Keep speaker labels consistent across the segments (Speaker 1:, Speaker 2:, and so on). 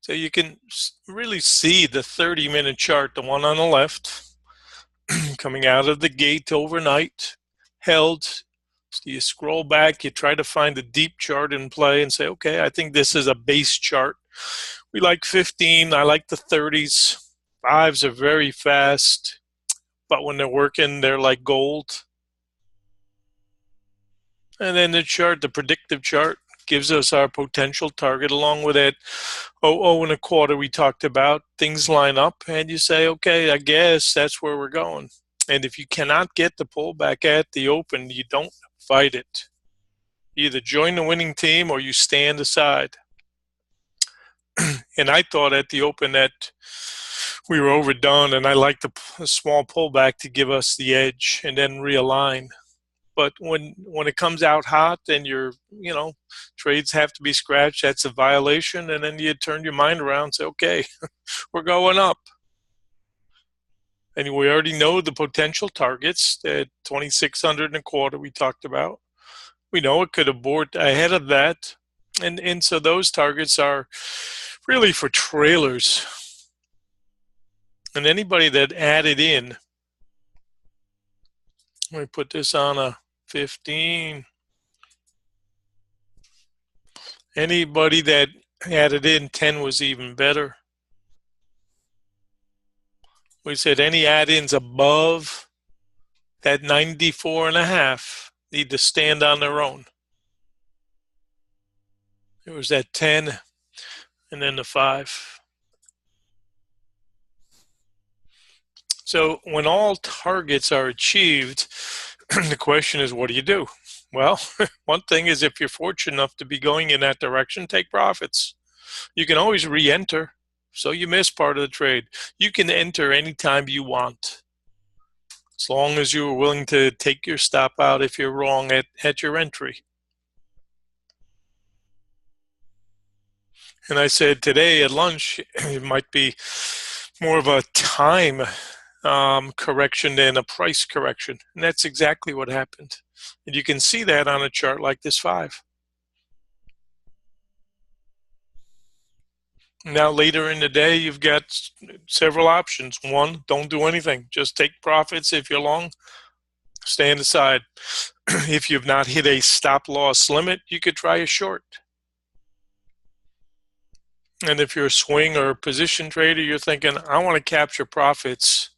Speaker 1: So you can really see the 30-minute chart, the one on the left, coming out of the gate overnight, held. So you scroll back, you try to find a deep chart in play and say, okay, I think this is a base chart. We like 15, I like the 30s. Fives are very fast, but when they're working, they're like gold. And then the chart, the predictive chart, gives us our potential target along with that 0.25 we talked about. Things line up and you say, okay, I guess that's where we're going. And if you cannot get the pullback at the open, you don't fight it. You either join the winning team or you stand aside. And I thought at the open that we were overdone, and I liked a small pullback to give us the edge and then realign. But when it comes out hot and trades have to be scratched, that's a violation. And then you turn your mind around and say, okay, we're going up. And we already know the potential targets, at 2,600.25 we talked about. We know it could abort ahead of that. And so those targets are really for trailers. And anybody that added in, let me put this on a 15. Anybody that added in 10 was even better. We said any add-ins above that 94.5 need to stand on their own. It was that 10 and then the 5. So when all targets are achieved, the question is, what do you do? Well, one thing is, if you're fortunate enough to be going in that direction, take profits. You can always re-enter. So you miss part of the trade. You can enter anytime you want, as long as you are willing to take your stop out if you're wrong at your entry. And I said today at lunch, it might be more of a time correction than a price correction. And that's exactly what happened. And you can see that on a chart like this 5. Now later in the day, you've got several options. One, don't do anything. Just take profits. If you're long, stand aside. If you've not hit a stop loss limit, you could try a short. And if you're a swing or a position trader, you're thinking, I want to capture profits,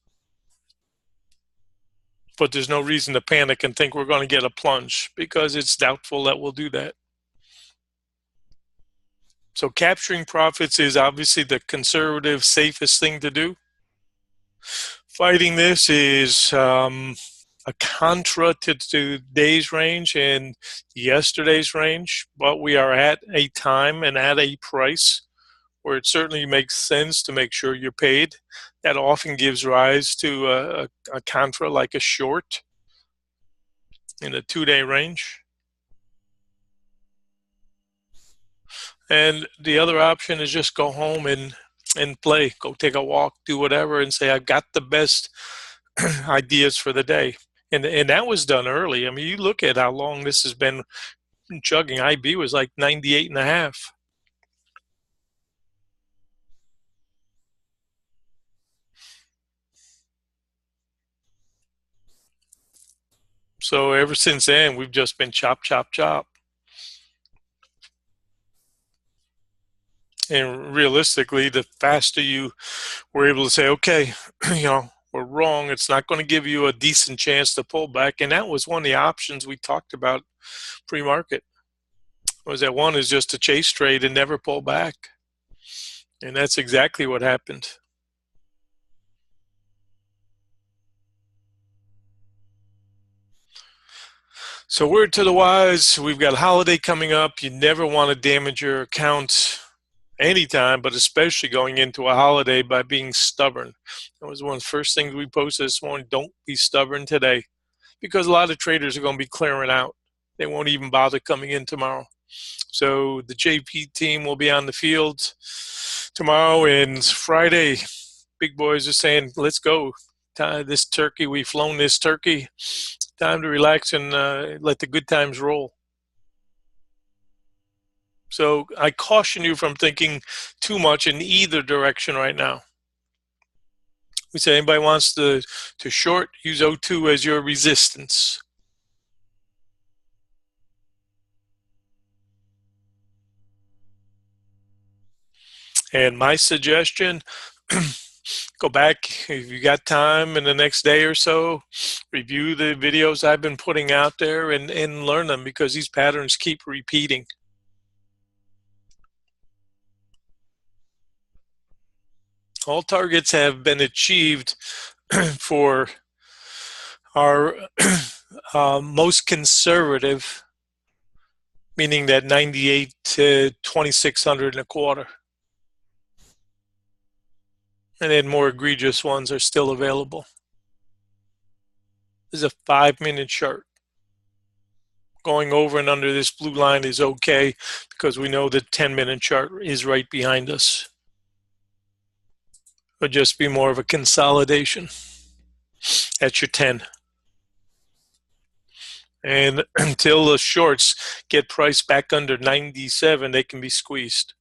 Speaker 1: but there's no reason to panic and think we're going to get a plunge, because it's doubtful that we'll do that. So capturing profits is obviously the conservative, safest thing to do. Fighting this is a contra to today's range and yesterday's range, but we are at a time and at a price where it certainly makes sense to make sure you're paid. That often gives rise to a contra like a short in a 2-day range. And the other option is just go home and play, go take a walk, do whatever, and say, I've got the best ideas for the day. And that was done early. I mean, you look at how long this has been chugging. IB was like 98.5. So ever since then, we've just been chop, chop, chop. And realistically, the faster you were able to say, okay, we're wrong, it's not going to give you a decent chance to pull back. And that was one of the options we talked about pre-market, was that one is just to chase trade and never pull back. And that's exactly what happened. So word to the wise, we've got a holiday coming up. You never want to damage your account anytime, but especially going into a holiday by being stubborn. That was one of the first things we posted this morning. Don't be stubborn today, because a lot of traders are going to be clearing out. They won't even bother coming in tomorrow. So the JP team will be on the field tomorrow, and Friday, big boys are saying, let's go. This turkey, we've flown this turkey. Time to relax and let the good times roll. So I caution you from thinking too much in either direction right now. We say anybody wants to short, use O2 as your resistance. And my suggestion, go back if you got time in the next day or so, review the videos I've been putting out there and learn them, because these patterns keep repeating. All targets have been achieved for our most conservative, meaning that 98 to 2600 and a quarter. And then more egregious ones are still available. This is a 5-minute chart. Going over and under this blue line is okay, because we know the 10-minute chart is right behind us. It'll just be more of a consolidation. That's your 10. And until the shorts get priced back under 97, they can be squeezed.